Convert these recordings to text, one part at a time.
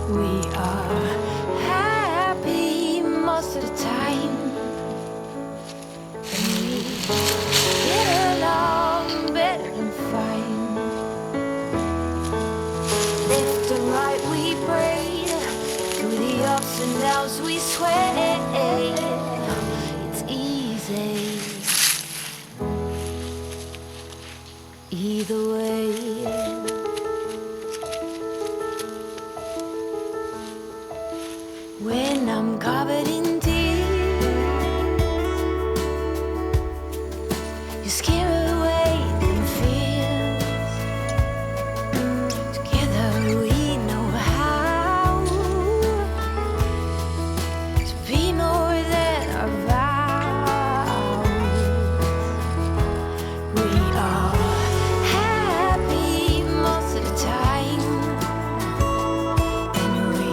We are happy most of the time, and we get along better than fine. Left and right we pray, through the ups and downs we sway. It's easy either way. When I'm covered in tears, you scare away them fears. Together we know how to be more than our vows. We are happy most of the time, and we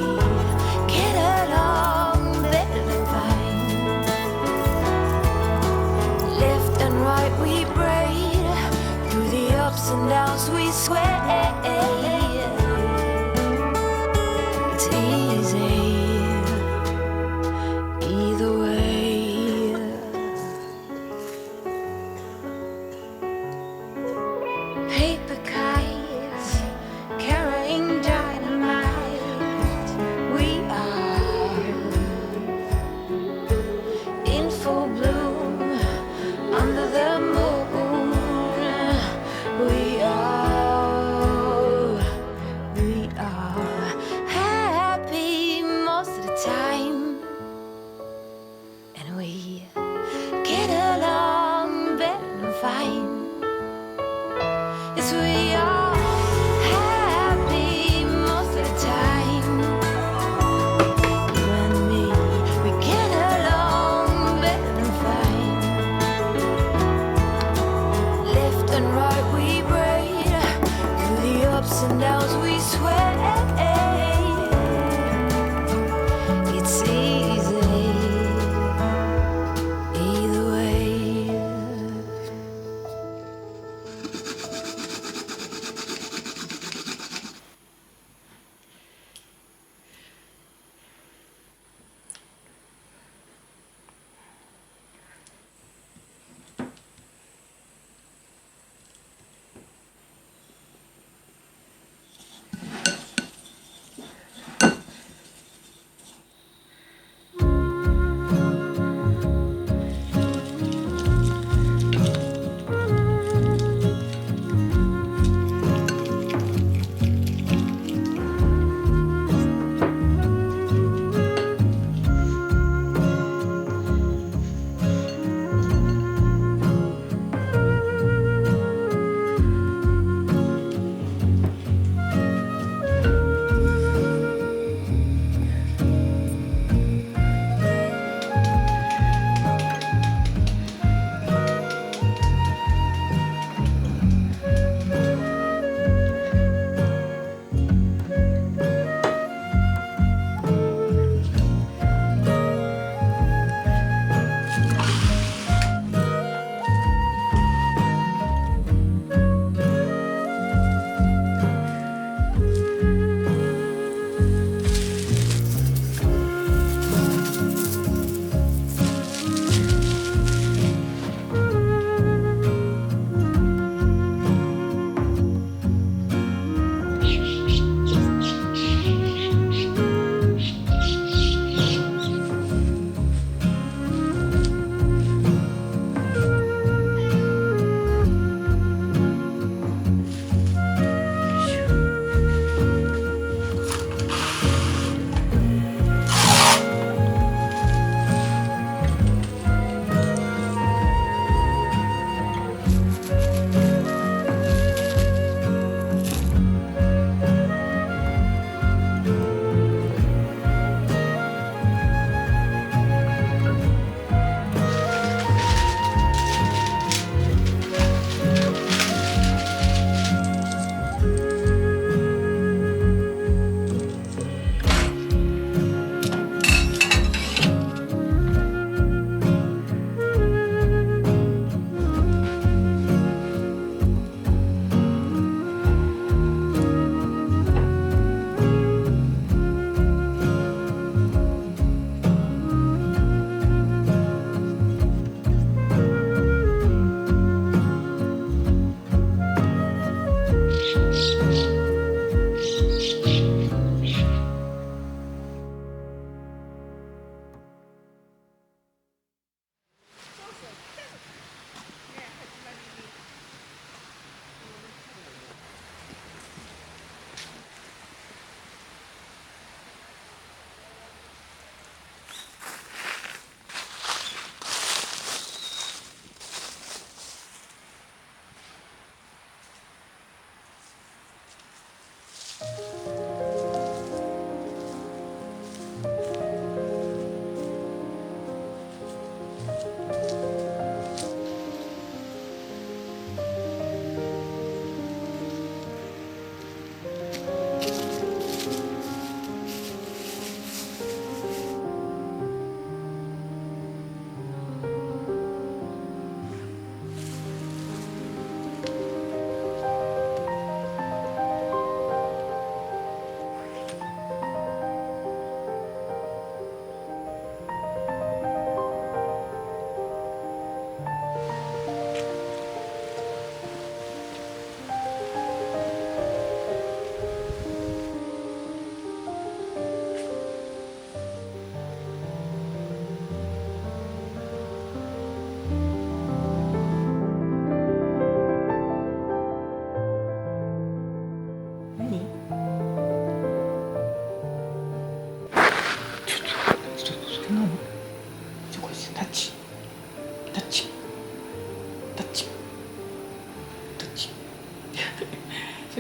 get along better than fine. Left and right we braid, through the ups and downs we sway. It's easy either way. Paper kites carrying dynamite. We are in full bloom under the moon. We are happy most of the time, and we get along better than fine. Yes, we are happy most of the time. You and me, we get along better than fine. Left and right we braid, through the ups and downs we sway. It's easy either way.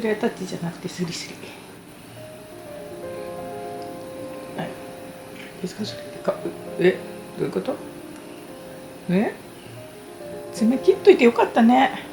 れはタッチじゃなくてスリスリ。はい。ですかそれか、どういうこと？爪切っといてよかったね。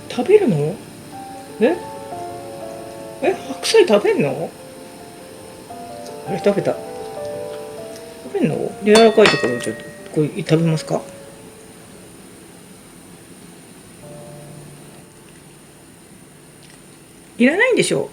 食べるの？白菜食べんの？あれ食べた。食べんの？柔らかいところちょっとこれ食べますか？いらないんでしょ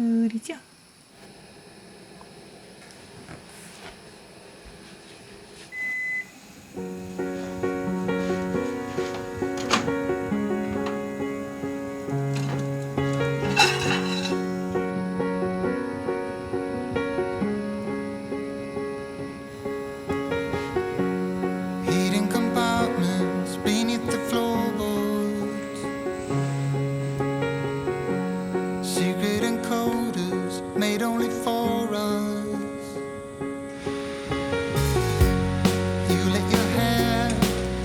無理じゃん。Heating compartments beneath the floorboards, secret encoders made only for us. You lit your hair,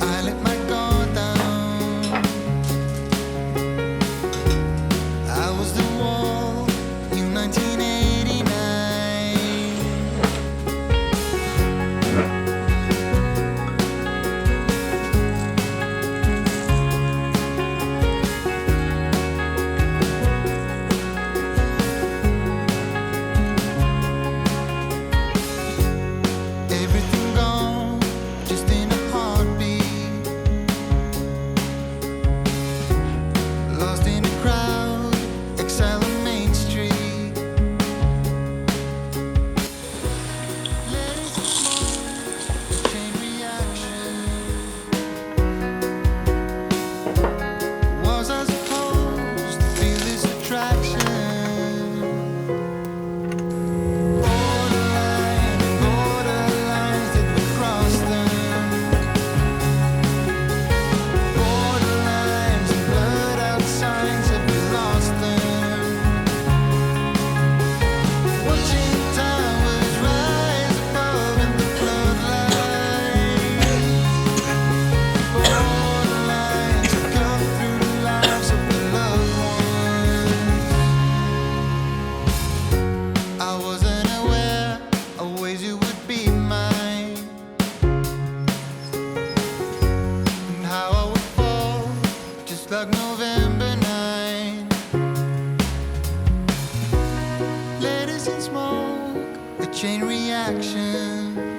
I lit my guard down. I was the wall, you 1989. Everything gone, just in a heartbeat. Lost in a crowd, exile on Main Street. Let it smoke, a chain reaction. Was I supposed to feel this attraction? Borderlines, did we cross them? Borderlines and blurred out signs, have we lost them? Watching towers rise above in the floodlights. Borderlines have come through the lives of the loved ones. I wasn't aware of ways you would be mine, and how I would fall just like November 9. Letters in smoke, a chain reaction.